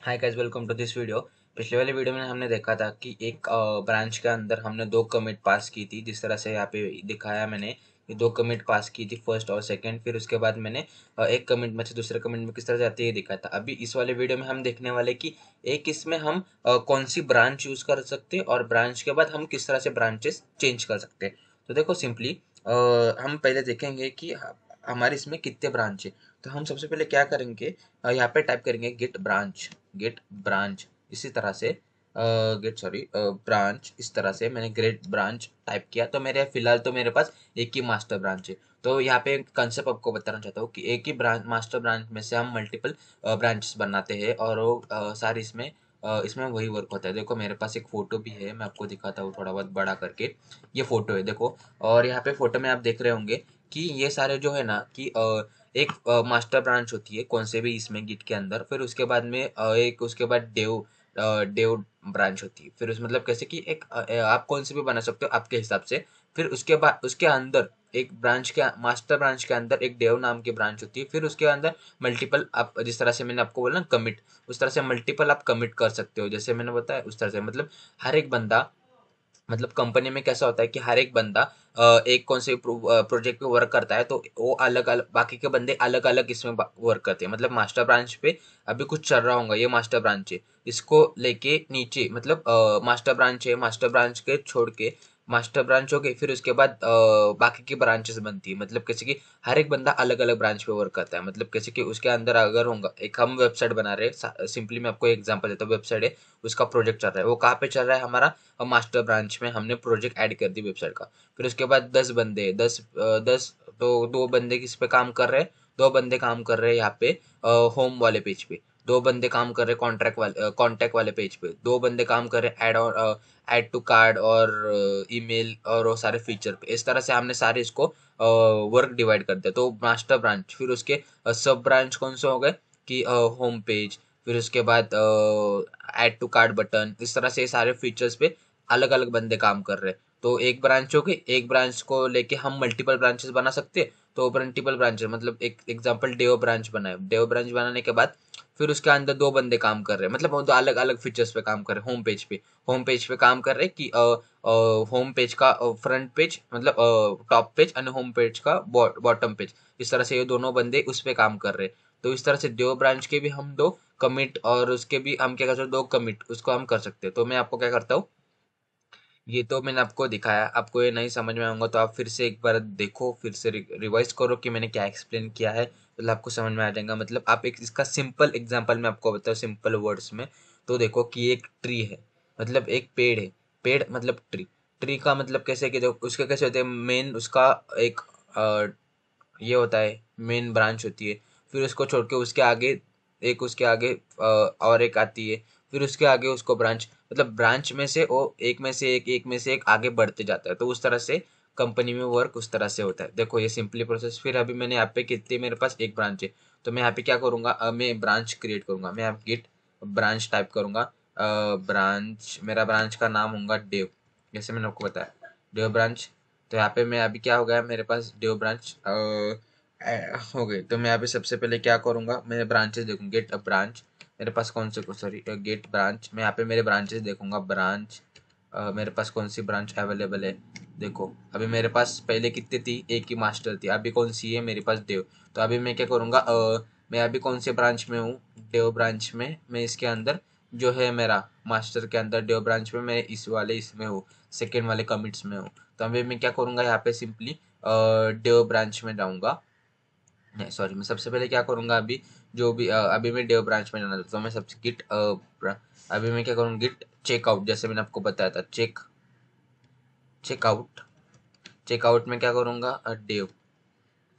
Hi guys, welcome to this video. पिछले वाले video में हमने देखा था कि एक ब्रांच के अंदर हमने दो कमिट पास की थी। जिस तरह से यहाँ पे दिखाया मैंने, ये दो कमिट पास की थी, फर्स्ट और सेकंड। फिर उसके बाद मैंने एक कमिट में से दूसरे कमिट में किस तरह जाती है दिखाया था। अभी इस वाले वीडियो में हम देखने वाले कि एक इसमें हम कौन सी ब्रांच यूज कर सकते हैं और ब्रांच के बाद हम किस तरह से ब्रांचेस चेंज कर सकते हैं। तो देखो सिंपली हम पहले देखेंगे कि हमारे इसमें कितने ब्रांच है। तो हम सबसे पहले क्या करेंगे, यहाँ पे टाइप करेंगे गेट ब्रांच। इसी तरह से ब्रांच, इस तरह से मैंने गेट ब्रांच टाइप किया तो मेरे फिलहाल तो मेरे पास एक ही मास्टर ब्रांच है। तो यहाँ पे कंसेप्ट आपको बताना चाहता हूँ कि एक ही ब्रांच, मास्टर ब्रांच में से हम मल्टीपल ब्रांचेस बनाते हैं और वो सारी इसमें वही वर्क होता है। देखो मेरे पास एक फोटो भी है, मैं आपको दिखाता हूँ थोड़ा बहुत बड़ा करके। ये फोटो है देखो। और यहाँ पे फोटो में आप देख रहे होंगे कि ये सारे जो है ना कि एक मास्टर ब्रांच होती है कौन से भी इसमें गिट के अंदर। फिर उसके बाद में एक उसके बाद डेव ब्रांच होती है। फिर उस मतलब कैसे कि एक आप कौन से भी बना सकते हो आपके हिसाब से। फिर उसके बाद उसके अंदर एक ब्रांच के मास्टर ब्रांच के अंदर एक डेव नाम की ब्रांच होती है। फिर उसके अंदर मल्टीपल, आप जिस तरह से मैंने आपको बोला ना कमिट, उस तरह से मल्टीपल आप कमिट कर सकते हो। जैसे मैंने बताया उस तरह से मतलब हर एक बंदा, मतलब कंपनी में कैसा होता है कि हर एक बंदा एक कौन से प्रोजेक्ट पे वर्क करता है तो वो अलग अलग, बाकी के बंदे अलग अलग इसमें वर्क करते हैं। मतलब मास्टर ब्रांच पे अभी कुछ चल रहा होगा, ये मास्टर ब्रांच है, इसको लेके नीचे मतलब मास्टर ब्रांच है, मास्टर ब्रांच के छोड़ के मास्टर ब्रांच हो गई। फिर उसके बाद बाकी की ब्रांचेस बनती है। मतलब कैसे कि हर एक बंदा अलग अलग ब्रांच पे वर्क करता है। मतलब कैसे कि उसके अंदर अगर होगा, एक हम वेबसाइट बना रहे हैं, सिंपली मैं आपको एग्जांपल देता हूँ। वेबसाइट है, उसका प्रोजेक्ट चल रहा है, वो कहाँ पे चल रहा है हमारा मास्टर ब्रांच में। हमने प्रोजेक्ट ऐड कर दी वेबसाइट का। फिर उसके बाद 10 बंदे, 10 तो दो बंदे किस पे काम कर रहे हैं, दो बंदे काम कर रहे हैं यहाँ पे होम वाले पेज पे, दो बंदे काम कर रहे हैं कॉन्टैक्ट वाले पेज पे, दो बंदे काम कर रहे हैं ऐड टू कार्ड और ईमेल और वो सारे फीचर पे। इस तरह से हमने सारे इसको वर्क डिवाइड कर दिया। तो मास्टर ब्रांच, फिर उसके सब ब्रांच कौन से हो गए कि होम पेज, फिर उसके बाद ऐड टू कार्ड बटन। इस तरह से सारे फीचर्स पे अलग अलग बंदे काम कर रहे हैं। तो एक ब्रांच हो गई, एक ब्रांच को लेके हम मल्टीपल ब्रांचेस बना सकते हैं। तो मल्टीपल ब्रांचेस मतलब एक एग्जांपल डेव ब्रांच बनाए, डेव ब्रांच बनाने के बाद फिर उसके अंदर दो बंदे काम कर रहे हैं, मतलब वो दो अलग अलग फीचर्स पे काम कर रहे हैं। होम पेज पे काम कर रहे हैं कि होम पेज का फ्रंट पेज मतलब टॉप पेज और होम पेज का बॉटम पेज। इस तरह से ये दोनों बंदे उस पे काम कर रहे हैं। तो इस तरह से दो ब्रांच के भी हम दो कमिट और उसके भी हम क्या कर सकते हैं, दो कमिट उसको हम कर सकते हैं। तो मैं आपको क्या करता हूँ, ये तो मैंने आपको दिखाया। आपको ये नहीं समझ में आऊंगा तो आप फिर से एक बार देखो, फिर से रिवाइज करो कि मैंने क्या एक्सप्लेन किया है, मतलब आपको समझ में आ जाएगा। मतलब आप एक इसका सिंपल एग्जांपल मैं आपको बताऊँ सिंपल वर्ड्स में। तो देखो कि एक ट्री है, मतलब एक पेड़ है। पेड़ मतलब ट्री। ट्री का मतलब कैसे कि देखो उसके कैसे होते हैं, मेन उसका एक ये होता है, मेन ब्रांच होती है। फिर उसको छोड़ के उसके आगे एक, उसके आगे और एक आती है। फिर उसके आगे उसको ब्रांच, मतलब ब्रांच में से वो एक में से एक, एक में से एक आगे बढ़ते जाता है। तो उस तरह से कंपनी में वर्क उस तरह से होता है। देखो ये सिंपली प्रोसेस। फिर अभी मैंने यहाँ पे कितने, मेरे पास एक ब्रांच है। तो मैं यहाँ पे क्या करूँगा, मैं ब्रांच क्रिएट करूँगा। मैं यहाँ गिट ब्रांच टाइप करूँगा। ब्रांच, मेरा ब्रांच का नाम होगा डेव, जैसे मैंने आपको बताया डेव ब्रांच। तो यहाँ पे मैं अभी क्या हो गया, मेरे पास डेव ब्रांच हो गई। तो मैं अभी सबसे पहले क्या करूँगा, मैं ब्रांचेस देखूँ, गेट अ ब्रांच। मेरे पास कौन से, सॉरी, गेट ब्रांच। मैं यहाँ पे मेरे ब्रांचेस देखूंगा, ब्रांच मेरे पास कौन सी ब्रांच अवेलेबल है। देखो अभी मेरे पास पहले कितनी थी, एक ही मास्टर थी। अभी कौन सी है मेरे पास, देव। तो अभी मैं क्या करूँगा, मैं अभी कौन से ब्रांच में हूँ, देव ब्रांच में। मैं इसके अंदर जो है मेरा मास्टर के अंदर देव ब्रांच में, मैं इस वाले इसमें हूँ, सेकेंड वाले कमिट्स में हूँ। तो अभी मैं क्या करूँगा, यहाँ पे सिंपली देव ब्रांच में जाऊँगा। नहीं सॉरी, मैं सबसे पहले क्या करूँगा, अभी जो भी अभी मैं डेव ब्रांच में जाना था तो मैं सबसे अभी मैं क्या करूँगा, गिट चेकआउट, जैसे मैंने आपको बताया था, चेकआउट। चेकआउट में क्या करूँगा, डेव,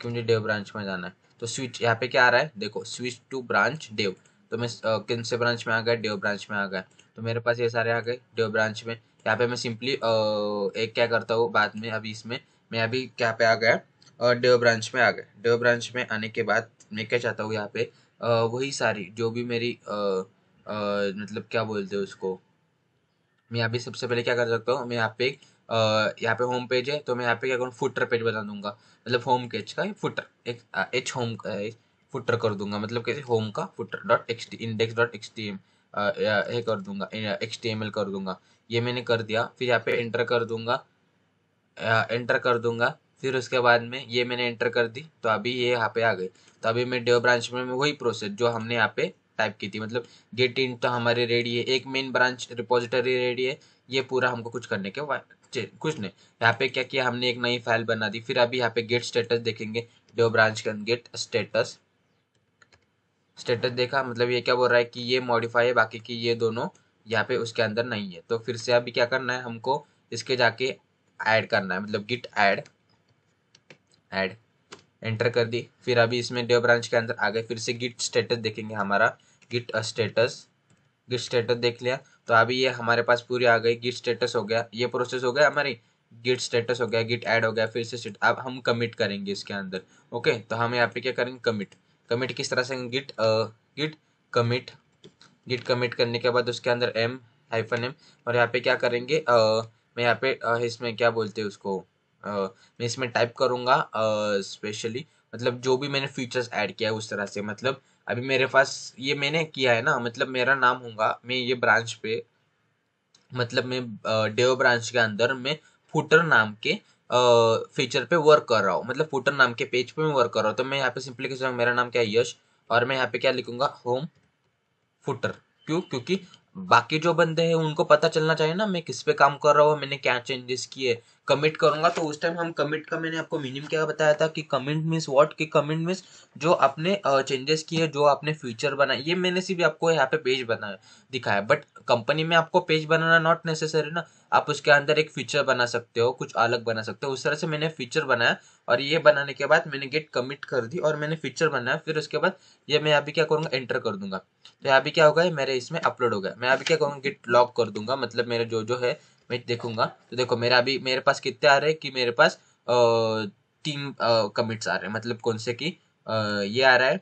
क्यों मुझे डेव ब्रांच में जाना है। तो स्विच, यहाँ पे क्या आ रहा है, देखो स्विच टू ब्रांच डेव। तो मैं किन से ब्रांच में आ गया, डेव ब्रांच में आ गया। तो मेरे पास ये सारे आ गए डेव ब्रांच में। यहाँ पे मैं सिंपली एक क्या करता हूँ बाद में, अभी इसमें मैं अभी क्या पे आ गया, डेव ब्रांच में आ गया। डेव ब्रांच में आने के बाद मैं क्या चाहता हूँ, यहाँ पे वही सारी जो भी मेरी मतलब क्या बोलते हैं उसको, मैं यहाँ पे सबसे पहले क्या कर सकता हूँ, मैं यहाँ पे यहाँ पे होम पेज है तो मैं यहाँ पे क्या करूँ, फुटर पेज बना दूंगा। मतलब होम पेज का फुटर, एक एच होम का है, फुटर कर दूंगा, मतलब कैसे होम का फुटर डॉट एक्सटी इंडेक्स डॉट एक्सटीएम ये कर दूंगा, एक्सटीएमएल कर दूंगा। ये मैंने कर दिया, फिर यहाँ पे एंटर कर दूंगा, एंटर कर दूंगा। फिर उसके बाद में ये मैंने एंटर कर दी, तो अभी ये यहाँ पे आ गई। तो अभी मैं डेव ब्रांच में वही प्रोसेस जो हमने यहाँ पे टाइप की थी, मतलब गेट इन तो हमारी रेडी है, एक मेन ब्रांच रिपोजिटरी रेडी है। ये पूरा हमको कुछ करने के कुछ नहीं। यहाँ पे क्या किया हमने, एक नई फाइल बना दी। फिर अभी यहाँ पे गेट स्टेटस देखेंगे, डेव ब्रांच का गेट स्टेटस। स्टेटस देखा, मतलब ये क्या बोल रहा है कि ये मॉडिफाई है, बाकी की ये दोनों यहाँ पे उसके अंदर नहीं है। तो फिर से अभी क्या करना है हमको, इसके जाके ऐड करना है, मतलब गिट ऐड, ऐड एंटर कर दी। फिर अभी इसमें डेव ब्रांच के अंदर आ गए, फिर से गिट स्टेटस देखेंगे हमारा, गिट स्टेटस, गिट स्टेटस देख लिया। तो अभी ये हमारे पास पूरी आ गई, गिट स्टेटस हो गया, ये प्रोसेस हो गया हमारी, गिट स्टेटस हो गया, गिट ऐड हो गया। फिर से अब हम कमिट करेंगे इसके अंदर। ओके, तो हम यहाँ पे क्या करेंगे, कमिट। कमिट किस तरह से, Git Git commit, Git commit करने के बाद उसके अंदर एम हाइफन एम, और यहाँ पे क्या करेंगे, मैं यहाँ पे इसमें क्या बोलते हैं उसको, मैं इसमें टाइप करूंगा स्पेशली, मतलब जो भी मैंने फीचर्स ऐड किया है उस तरह से। मतलब अभी मेरे पास ये मैंने किया है ना, मतलब मेरा नाम होगा, मैं ये ब्रांच पे, मतलब मैं डेव ब्रांच के अंदर मैं फुटर नाम के फीचर पे वर्क कर रहा हूँ, मतलब फुटर नाम के पेज पे मैं वर्क कर रहा हूँ। तो मैं यहाँ पे सिंपली कैसे, मेरा नाम क्या है, यश, और मैं यहाँ पे क्या लिखूंगा, होम फुटर। क्यों, क्योंकि बाकी जो बंदे हैं उनको पता चलना चाहिए ना मैं किस पे काम कर रहा हूँ, मैंने क्या चेंजेस किए। कमिट करूंगा तो उस टाइम हम कमिट का, मैंने आपको मीनिंग क्या बताया था कि कमिट मीन्स व्हाट, कि कमिट मीन्स जो आपने चेंजेस किए, जो आपने फीचर बनाए। ये मैंने सिर्फ आपको यहाँ पे पेज बनाया दिखाया, बट कंपनी में आपको पेज बनाना नॉट नेसेसरी ना, आप उसके अंदर एक फीचर बना सकते हो, कुछ अलग बना सकते हो। उस तरह से मैंने फीचर बनाया, और ये बनाने के बाद मैंने गेट कमिट कर दी और मैंने फीचर बनाया। फिर उसके बाद ये मैं अभी क्या करूंगा, एंटर कर दूंगा। तो अभी क्या होगा, मेरे इसमें अपलोड हो गया। मैं अभी क्या करूँगा, गिट लॉग कर दूंगा, मतलब मेरे जो जो है मैं देखूंगा। तो देखो मेरा अभी, मेरे पास कितने आ रहे हैं कि मेरे पास 3 कमिट्स आ रहे हैं, मतलब कौन से की, ये आ रहा है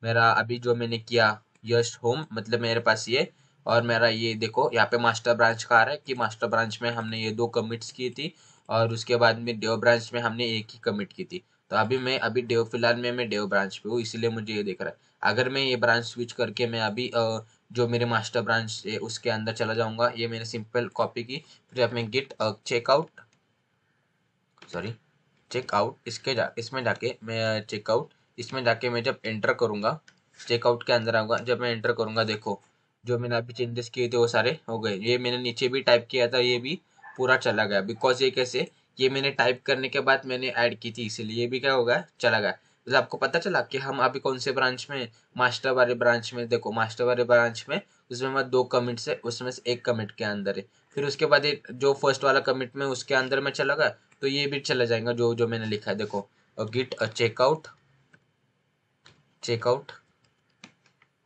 मेरा अभी जो मैंने किया, यश होम, मतलब मेरे पास ये, और मेरा ये देखो यहाँ पे मास्टर ब्रांच का आ रहा है कि मास्टर ब्रांच में हमने ये 2 कमिट्स की थी, और उसके बाद में डेव ब्रांच में हमने एक ही कमिट की थी। तो अभी मैं अभी डेव, फिलहाल में मैं डेव ब्रांच पे हूँ, इसीलिए मुझे ये दिख रहा है। अगर मैं ये ब्रांच स्विच करके मैं अभी जो मेरे मास्टर ब्रांच है उसके अंदर चला जाऊंगा, ये मैंने सिंपल कॉपी की। फिर अब मैं गिट चेकआउट, सॉरी चेकआउट, इसमें जाके मैं चेकआउट, इसमें जाके मैं जब एंटर करूंगा, चेकआउट के अंदर आऊंगा, जब मैं एंटर करूंगा, देखो जो मैंने अभी चेंजेस किए थे वो सारे हो गए। ये मैंने नीचे भी टाइप किया था, ये भी पूरा चला गया, बिकॉज ये कैसे, ये मैंने टाइप करने के बाद मैंने ऐड की थी, इसीलिए ये भी क्या हो गया, चला गया। मतलब आपको पता चला कि हम अभी कौन से ब्रांच में, मास्टर वाले ब्रांच में। देखो मास्टर वाले ब्रांच में, उसमें मैं 2 कमिट्स है, उसमें से एक कमिट के अंदर है। फिर उसके बाद एक जो फर्स्ट वाला कमिट में उसके अंदर में चला गया, तो ये भी चला जाएगा जो जो मैंने लिखा है। देखो गिट चेकआउट, चेकआउट,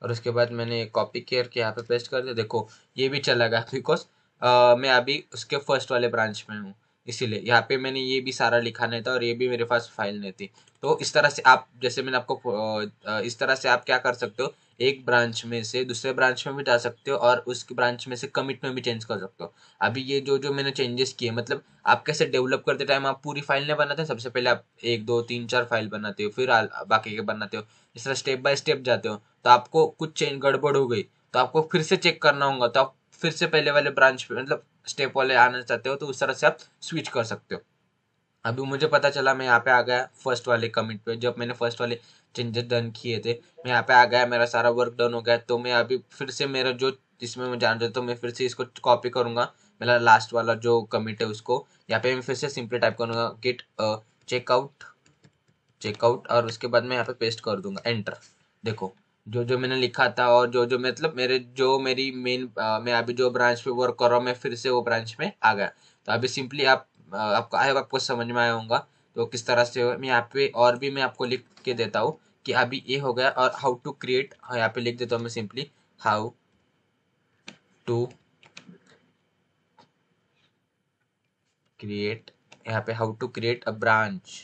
और उसके बाद मैंने कॉपी करके यहाँ पे पेस्ट कर दिया, देखो ये भी चला गया, बिकॉज मैं अभी उसके फर्स्ट वाले ब्रांच में हूँ, इसीलिए यहाँ पे मैंने ये भी सारा लिखा नहीं था, और ये भी मेरे पास फाइल नहीं थी। तो इस तरह से आप, जैसे मैंने आपको इस तरह से आप क्या कर सकते हो, एक ब्रांच में से दूसरे ब्रांच में भी जा सकते हो, और उस ब्रांच में से कमिट में भी चेंज कर सकते हो। अभी ये जो जो मैंने चेंजेस किए, मतलब आप कैसे डेवलप करते टाइम आप पूरी फाइल नहीं बनाते, सबसे पहले आप 1 2 3 4 फाइल बनाते हो, फिर बाकी के बनाते हो, इस तरह स्टेप बाय स्टेप जाते हो। तो आपको कुछ चेंज गड़बड़ हो गई, तो आपको फिर से चेक करना होगा, तो आप फिर से पहले वाले ब्रांच पे, मतलब स्टेप वाले आना चाहते हो, तो उस तरह से आप स्विच कर सकते हो। अभी मुझे पता चला, मैं यहाँ पे आ गया फर्स्ट वाले कमिट पे, जब मैंने फर्स्ट वाले चेंजेस डन किए थे, मैं यहाँ पे आ गया, मेरा सारा वर्क डन हो गया। तो मैं अभी फिर से मेरा जो, जिसमें मैं जान रहा, तो मैं फिर से इसको कॉपी करूंगा, मेरा लास्ट वाला जो कमिट है उसको यहाँ पे मैं फिर से सिंपली टाइप करूंगा, गेट चेकआउट, चेकआउट, और उसके बाद मैं यहाँ पे पेस्ट कर दूंगा, एंटर। देखो जो जो मैंने लिखा था, और जो जो मतलब मेरे जो मेरी मेन, मैं अभी जो ब्रांच पे वर्क कर रहा हूँ, मैं फिर से वो ब्रांच में आ गया। तो अभी सिंपली आप, आपको आए, आपको समझ में आया होगा तो किस तरह से मैं यहाँ पे, और भी मैं आपको लिख के देता हूँ कि अभी ये हो गया। और हाउ टू क्रिएट, यहाँ पे लिख देता हूँ मैं सिंपली, हाउ टू क्रिएट, यहाँ पे how to create a branch,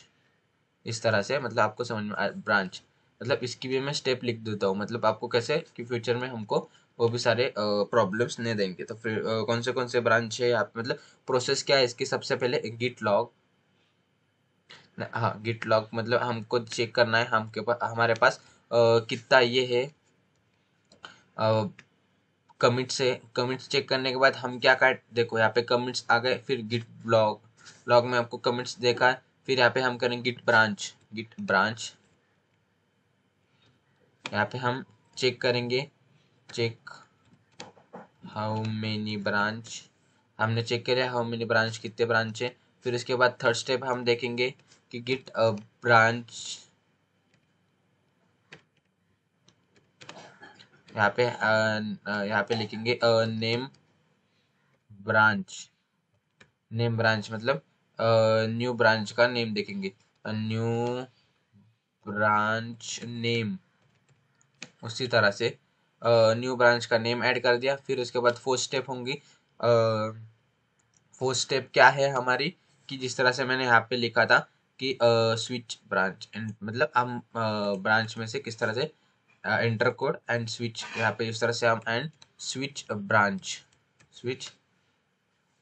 इस तरह से, मतलब आपको समझ में, ब्रांच, मतलब इसकी भी मैं स्टेप लिख देता हूँ, मतलब आपको कैसे कि फ्यूचर में हमको वो भी सारे प्रॉब्लम्स नहीं देंगे। तो फिर कौन से ब्रांच है आप, मतलब प्रोसेस क्या है इसकी, सबसे पहले गिट लॉग, हाँ, गिट लॉग मतलब हमको चेक करना है हमके पास हमारे पास कितना ये है कमिट्स है। कमिट्स चेक करने के बाद हम क्या कर देखो यहाँ पे कमिट्स आ गए, फिर गिट लॉग, लॉग में आपको कमिट्स देखा है, फिर यहाँ पे हम करेंगे गिट ब्रांच। यहाँ पे हम चेक करेंगे, चेक हाउ मेनी ब्रांच, हमने चेक किया हाउ मेनी ब्रांच, कितने ब्रांच है। फिर उसके बाद थर्ड स्टेप हम देखेंगे कि गिट ब्रांच, यहाँ पे लिखेंगे नेम ब्रांच। नेम ब्रांच मतलब न्यू ब्रांच का नेम देखेंगे, न्यू ब्रांच नेम। उसी तरह से न्यू ब्रांच का नेम ऐड कर दिया। फिर उसके बाद फोर्थ स्टेप होंगी, फोर्थ स्टेप क्या है हमारी, कि जिस तरह से मैंने यहाँ पे लिखा था कि स्विच ब्रांच, मतलब हम ब्रांच में से किस तरह से एंटर कोड एंड स्विच, यहाँ पे इस तरह से हम एंड स्विच ब्रांच, स्विच,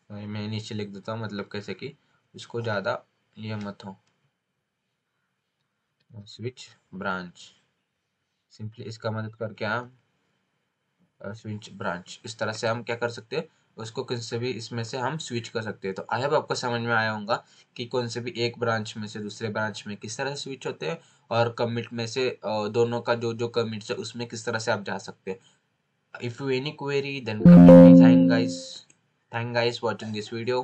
मैं नीचे लिख देता हूँ मतलब कैसे कि इसको ज़्यादा ये मत हो, स्विच ब्रांच, सिंपली इसका मदद करके हम स्विच ब्रांच, इस तरह से हम क्या कर सकते हैं, उसको किसी से भी इसमें से हम स्विच कर सकते हैं। तो आई होप आपको समझ में आया होगा कि कौन से भी एक ब्रांच में से दूसरे ब्रांच में किस तरह से स्विच होते हैं, और कमिट में से दोनों का जो जो कमिट्स है उसमें किस तरह से आप जा सकते हैं। If you any query then comment me. Thank guys, watching this video.